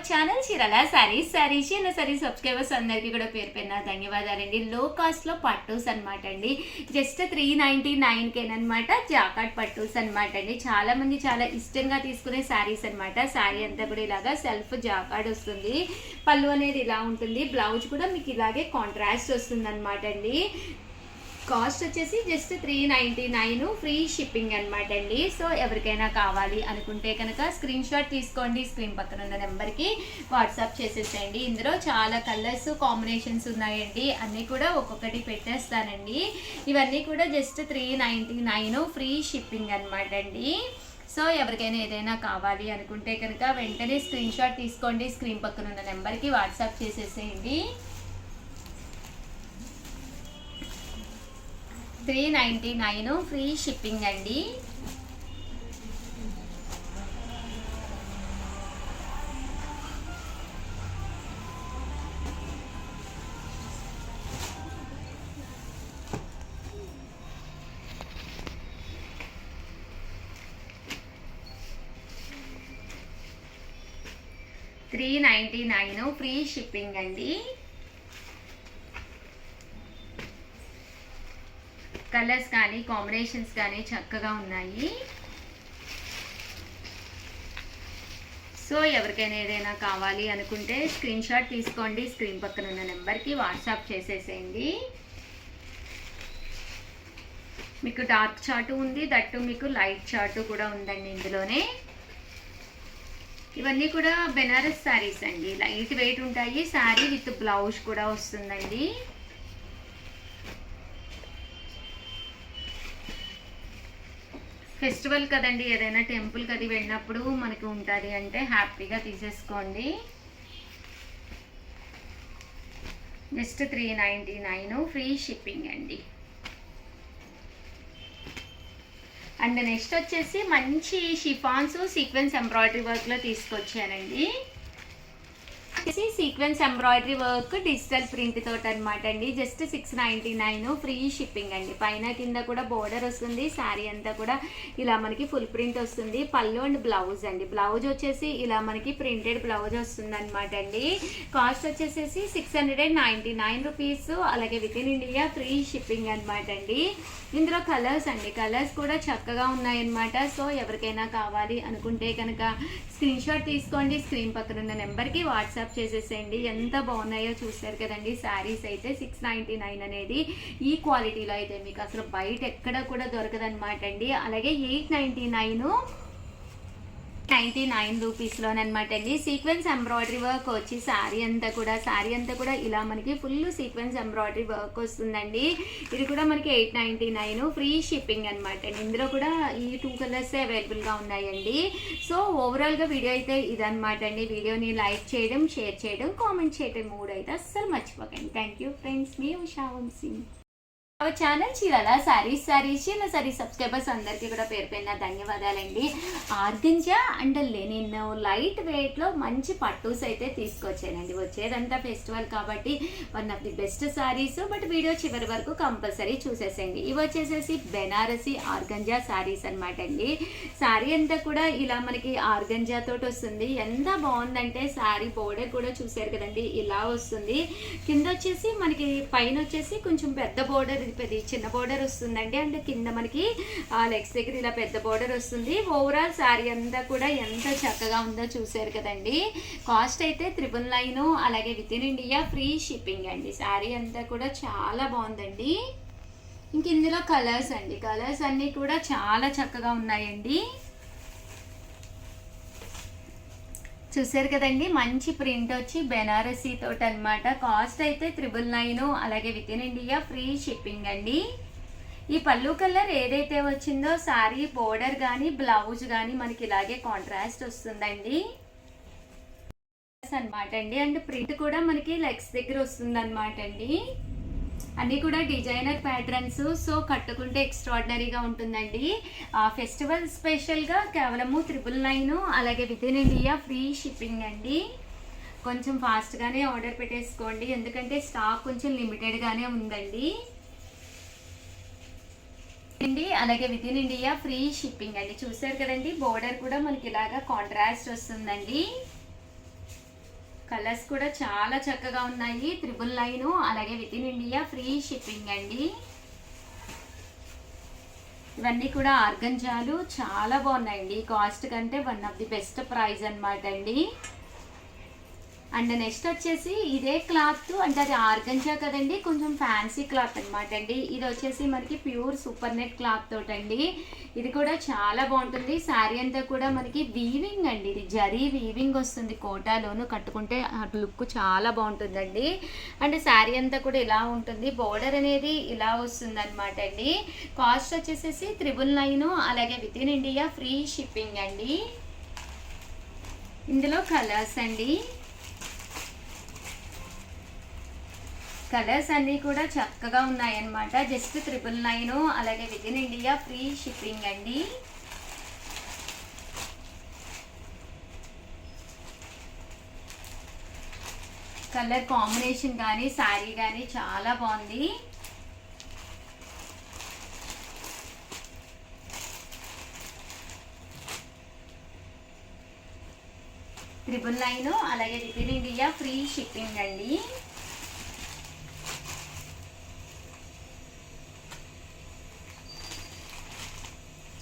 Channel చీరల సారీస్ చిన్న saris subscribers అందరికీ కూడా పేరు పేరున ధన్యవాదాలండి. లో కాస్ట్లో పట్టూస్ అనమాట అండి. జస్ట్ 399 అనమాట. జాకాట్ పట్టూస్ అనమాట అండి. చాలా మంది చాలా ఇష్టంగా తీసుకునే శారీస్ అనమాట. శారీ అంతా కూడా ఇలాగా సెల్ఫ్ జాకాట్ వస్తుంది. పళ్ళు అనేది ఇలా ఉంటుంది. బ్లౌజ్ కూడా మీకు ఇలాగే కాంట్రాస్ట్ వస్తుంది అనమాట అండి. కాస్ట్ వచ్చేసి జస్ట్ 399 ఫ్రీ షిప్పింగ్ అనమాట అండి. సో ఎవరికైనా కావాలి అనుకుంటే కనుక స్క్రీన్ షాట్ తీసుకోండి. స్క్రీన్ పక్కన ఉన్న నెంబర్కి వాట్సాప్ చేసేసేయండి. ఇందులో చాలా కలర్స్ కాంబినేషన్స్ ఉన్నాయండి. అన్నీ కూడా ఒక్కొక్కటి పెట్టేస్తానండి. ఇవన్నీ కూడా జస్ట్ 399 ఫ్రీ షిప్పింగ్ అనమాట అండి. సో ఎవరికైనా ఏదైనా కావాలి అనుకుంటే కనుక వెంటనే స్క్రీన్ షాట్ తీసుకోండి. స్క్రీన్ పక్కన ఉన్న నెంబర్కి వాట్సాప్ చేసేసేయండి. 399 ఫ్రీ షిప్పింగ్ అండి. $399 ఫ్రీ షిప్పింగ్ అండి. కలర్స్ కానీ కాంబినేషన్స్ కానీ చక్కగా ఉన్నాయి. సో ఎవరికైనా ఏదైనా కావాలి అనుకుంటే స్క్రీన్ షాట్ తీసుకోండి. స్క్రీన్ పక్కన ఉన్న నెంబర్కి వాట్సాప్ చేసేసేయండి. మీకు డార్క్ చార్ట్ ఉంది, దట్టు మీకు లైట్ చార్ట్ కూడా ఉందండి ఇందులోనే. ఇవన్నీ కూడా బెనారస్ శారీస్ అండి. లైట్ వెయిట్ ఉంటాయి. శారీ విత్ బ్లౌజ్ కూడా వస్తుందండి. ఫెస్టివల్ కదండి, ఏదైనా టెంపుల్కి అది వెళ్ళినప్పుడు మనకి ఉంటుంది అంటే హ్యాపీగా తీసేసుకోండి. జస్ట్ 399 ఫ్రీ షిప్పింగ్ అండి. అండ్ నెక్స్ట్ వచ్చేసి మంచి షిఫాన్స్ సీక్వెన్స్ ఎంబ్రాయిడరీ వర్క్లో తీసుకొచ్చానండి. Sequence embroidery work digital print తోటి అనమాట అండి. జస్ట్ 699 ఫ్రీ షిప్పింగ్ అండి. పైన కింద కూడా బోర్డర్ వస్తుంది. శారీ అంతా కూడా ఇలా మనకి ఫుల్ ప్రింట్ వస్తుంది. పళ్ళు అండ్ బ్లౌజ్ అండి. బ్లౌజ్ వచ్చేసి ఇలా మనకి ప్రింటెడ్ బ్లౌజ్ వస్తుంది అనమాట అండి. కాస్ట్ వచ్చేసి 699 రూపీస్. అలాగే with in India free shipping అనమాట అండి. ఇందులో కలర్స్ అండి, కలర్స్ కూడా చక్కగా ఉన్నాయన్నమాట. సో ఎవరికైనా కావాలి అనుకుంటే కనుక స్క్రీన్ షాట్ తీసుకోండి. స్క్రీన్ పక్కన ఉన్న నెంబర్కి వాట్సాప్ చేసేసేయండి. ఎంత బాగున్నాయో చూస్తారు కదండి. శారీస్ అయితే 699 అనేది ఈ క్వాలిటీలో అయితే మీకు అసలు బయట ఎక్కడ కూడా దొరకదనమాట అండి. అలాగే 899 రూపీస్లోనమాట అండి. సీక్వెన్స్ ఎంబ్రాయిడరీ వర్క్ వచ్చి శారీ అంతా కూడా ఇలా మనకి ఫుల్ సీక్వెన్స్ ఎంబ్రాయిడరీ వర్క్ వస్తుందండి. ఇది కూడా మనకి 899 ఫ్రీ షిప్పింగ్ అనమాట అండి. ఇందులో కూడా ఈ 2 కలర్స్ అవైలబుల్గా ఉన్నాయండి. సో ఓవరాల్గా వీడియో అయితే ఇదనమాట అండి. వీడియోని లైక్ చేయడం, షేర్ చేయడం, కామెంట్ చేయడం 3 అయితే అస్సలు మర్చిపోకండి. Thank you friends. మీ ఉషా వంశీ. ఛానల్ చీరల సారీస్ చిన్న సారీ సబ్స్క్రైబర్స్ అందరికీ కూడా పేరు పేరున ధన్యవాదాలండి. ఆర్గంజా అండ్ లెనిన్ లైట్ వెయిట్లో మంచి పట్టూస్ అయితే తీసుకొచ్చానండి. వచ్చేదంతా ఫెస్టివల్ కాబట్టి one of the best saris. But video చివరి వరకు కంపల్సరీ చూసేసేయండి. ఇవి వచ్చేసేసి బెనారసి ఆర్గంజా సారీస్ అనమాట అండి. శారీ అంతా కూడా ఇలా మనకి ఆర్గంజా తోటి వస్తుంది. ఎంత బాగుందంటే శారీ బోర్డర్ కూడా చూసారు కదండి, ఇలా వస్తుంది. కింద వచ్చేసి మనకి పైన వచ్చేసి కొంచెం పెద్ద బోర్డర్, చిన్న బోర్డర్ వస్తుందండి. అండ్ కింద మనకి లెగ్స్ దగ్గర ఇలా పెద్ద బోర్డర్ వస్తుంది. ఓవరాల్ శారీ అంతా కూడా ఎంత చక్కగా ఉందో చూసారు కదండి. కాస్ట్ అయితే 999. అలాగే with in India free shipping అండి. శారీ అంతా కూడా చాలా బాగుందండి. ఇంక ఇందులో కలర్స్ అండి, కలర్స్ అన్నీ కూడా చాలా చక్కగా ఉన్నాయండి. చూసారు కదండి, మంచి ప్రింట్ వచ్చి బెనారసీ తోటి అనమాట. కాస్ట్ అయితే 999. అలాగే with in India free shipping అండి. ఈ పళ్ళు కలర్ ఏదైతే వచ్చిందో శారీ బోర్డర్ కానీ బ్లౌజ్ కానీ మనకి ఇలాగే కాంట్రాస్ట్ వస్తుందండి అనమాట అండి. అండ్ ప్రింట్ కూడా మనకి లెగ్స్ దగ్గర వస్తుంది అనమాట అండి. అన్నీ కూడా డిజైనర్ ప్యాటర్న్స్. సో కట్టుకుంటే ఎక్స్ట్రాడినరీగా ఉంటుందండి. ఫెస్టివల్ స్పెషల్గా కేవలము 999. అలాగే with in India free shipping అండి. కొంచెం ఫాస్ట్గానే ఆర్డర్ పెట్టేసుకోండి, ఎందుకంటే స్టాక్ కొంచెం లిమిటెడ్గానే ఉందండి. అలాగే with in India free shipping అండి. చూసారు కదండి, బోర్డర్ కూడా మనకి ఇలాగా కాంట్రాస్ట్ వస్తుందండి. కలర్స్ కూడా చాలా చక్కగా ఉన్నాయి. 999 అలాగే with in India free shipping అండి. ఇవన్నీ కూడా ఆర్గంజాలు చాలా బాగున్నాయండి. కాస్ట్ కంటే one of the best price అనమాట అండి. అండ్ నెక్స్ట్ వచ్చేసి ఇదే క్లాత్, అంటే అది ఆర్గంజా కదండి, కొంచెం ఫ్యాన్సీ క్లాత్ అనమాట అండి. ఇది వచ్చేసి మనకి ప్యూర్ సూపర్ నెట్ క్లాత్ తోటండి. ఇది కూడా చాలా బాగుంటుంది. శారీ అంతా కూడా మనకి వీవింగ్ అండి, ఇది జరీ వీవింగ్ వస్తుంది. కోటాలోను కట్టుకుంటే లుక్ చాలా బాగుంటుందండి. అండ్ శారీ అంతా కూడా ఇలా ఉంటుంది. బోర్డర్ అనేది ఇలా వస్తుంది అనమాట అండి. కాస్ట్ వచ్చేసేసి 999 అలాగే with in India free shipping అండి. ఇందులో కలర్స్ అండి, కలర్స్ అన్నీ కూడా చక్కగా ఉన్నాయన్నమాట. జస్ట్ 999 అలాగే with in India free shipping అండి. కలర్ కాంబినేషన్ కానీ శారీ కానీ చాలా బాగుంది. $999 అలాగే with in India free shipping అండి.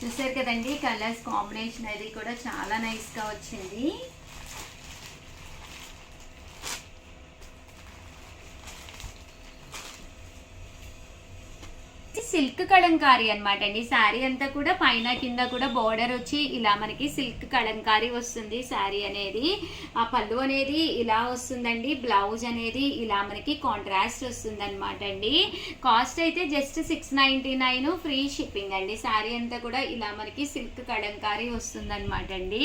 చూసారు కదండి, కలర్స్ కాంబినేషన్ అది కూడా చాలా నైస్గా వచ్చింది. సిల్క్ కలంకారీ అనమాట అండి. శారీ అంతా కూడా పైన కింద కూడా బోర్డర్ వచ్చి ఇలా మనకి సిల్క్ కలంకారీ వస్తుంది శారీ అనేది. ఆ పళ్ళు అనేది ఇలా వస్తుందండి. బ్లౌజ్ అనేది ఇలా మనకి కాంట్రాస్ట్ వస్తుంది అనమాట అండి. కాస్ట్ అయితే జస్ట్ 699 ఫ్రీ షిప్పింగ్ అండి. శారీ అంతా కూడా ఇలా మనకి సిల్క్ కలంకారీ వస్తుంది అనమాట అండి.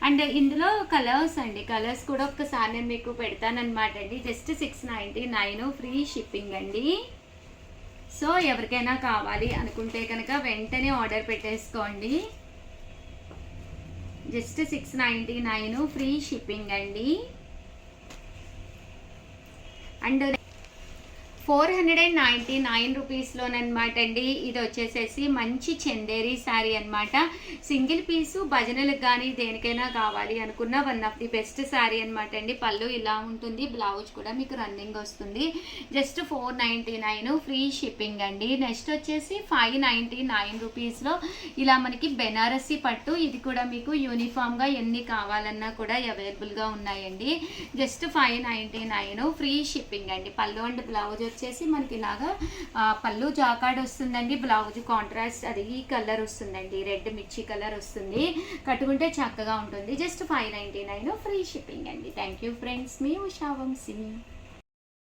అండ్ ఇందులో కలర్స్ అండి, కలర్స్ కూడా ఒక్కసారి నేను మీకు పెడతానమాట అండి. జస్ట్ 699 ఫ్రీ షిప్పింగ్ అండి. సో ఎవరికైనా కావాలి అనుకుంటే కనుక వెంటనే ఆర్డర్ పెట్టేసుకోండి. జస్ట్ 699 ఫ్రీ షిప్పింగ్ అండి. అండ్ 499 రూపీస్లోనమాట అండి. ఇది వచ్చేసేసి మంచి చందేరి శారీ అనమాట. సింగిల్ పీసు భజనలకు కానీ దేనికైనా కావాలి అనుకున్న one of the best sari అనమాట అండి. పళ్ళు ఇలా ఉంటుంది, బ్లౌజ్ కూడా మీకు రన్నింగ్ వస్తుంది. జస్ట్ 499 ఫ్రీ షిప్పింగ్ అండి. నెక్స్ట్ వచ్చేసి 599 రూపీస్లో ఇలా మనకి బెనారసి పట్టు, ఇది కూడా మీకు యూనిఫామ్గా ఎన్ని కావాలన్నా కూడా అవైలబుల్గా ఉన్నాయండి. జస్ట్ 599 ఫ్రీ షిప్పింగ్ అండి. పళ్ళు అండ్ బ్లౌజ్ వచ్చేసి మనకి ఇలాగా పళ్ళు జాకాడ్ వస్తుందండి. బ్లౌజ్ కాంట్రాస్ట్ అది ఈ కలర్ వస్తుందండి, రెడ్ మిర్చి కలర్ వస్తుంది. కట్టుకుంటే చక్కగా ఉంటుంది. జస్ట్ 599 ఫ్రీ షిప్పింగ్ అండి. థ్యాంక్ యూ ఫ్రెండ్స్, మీ ఉషా వంశీ.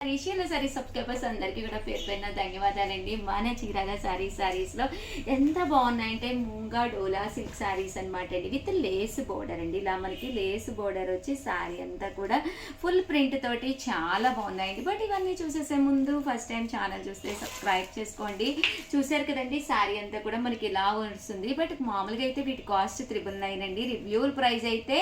రీషియల్ సారీ సబ్స్క్రైబర్స్ అందరికీ కూడా పేరు పైన ధన్యవాదాలండి. మన చీరాల సారీస్లో ఎంత బాగున్నాయంటే మూంగా డోలా సిల్క్ సారీస్ అనమాట అండి, విత్ లేస్ బోర్డర్ అండి. ఇలా మనకి లేస్ బోర్డర్ వచ్చి సారీ అంతా కూడా ఫుల్ ప్రింట్ తోటి చాలా బాగున్నాయండి. బట్ ఇవన్నీ చూసేసే ముందు ఫస్ట్ టైం ఛానల్ చూస్తే సబ్స్క్రైబ్ చేసుకోండి. చూసారు కదండి, సారీ అంతా కూడా మనకి ఇలా వస్తుంది. బట్ మామూలుగా అయితే వీటి కాస్ట్ 999 అండి. రివ్యూల్ ప్రైస్ అయితే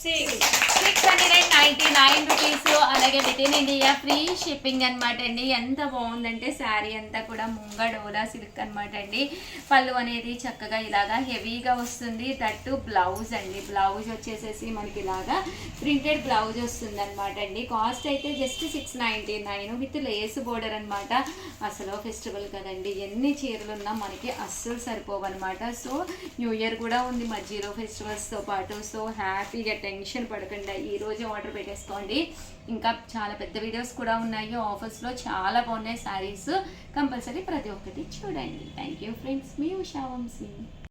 699 రూపీస్ అలాగే with in India free shipping అనమాట అండి. ఎంత బాగుందంటే శారీ అంతా కూడా ముంగా డోలా సిల్క్ అనమాట అండి. పళ్ళు అనేది చక్కగా ఇలాగా హెవీగా వస్తుంది. దట్టు బ్లౌజ్ అండి, బ్లౌజ్ వచ్చేసేసి మనకి ఇలాగా ప్రింటెడ్ బ్లౌజ్ వస్తుంది అనమాట అండి. కాస్ట్ అయితే జస్ట్ 699 విత్ లేస్ బోర్డర్ అనమాట. అసలు ఫెస్టివల్ కదండి, ఎన్ని చీరలు ఉన్నా మనకి అస్సలు సరిపోవన్నమాట. సో న్యూ ఇయర్ కూడా ఉంది మధ్యలో ఫెస్టివల్స్తో పాటు. సో హ్యాపీగా టెన్షన్ పడకుండా ఈరోజు ఆర్డర్ పెట్టేసుకోండి. ఇంకా చాలా పెద్ద వీడియోస్ కూడా ఉన్నాయి, ఆఫర్స్లో చాలా బాగున్నాయి శారీస్. కంపల్సరీ ప్రతి ఒక్కటి చూడండి. థ్యాంక్ యూ ఫ్రెండ్స్, మీ ఉషా వంశీ.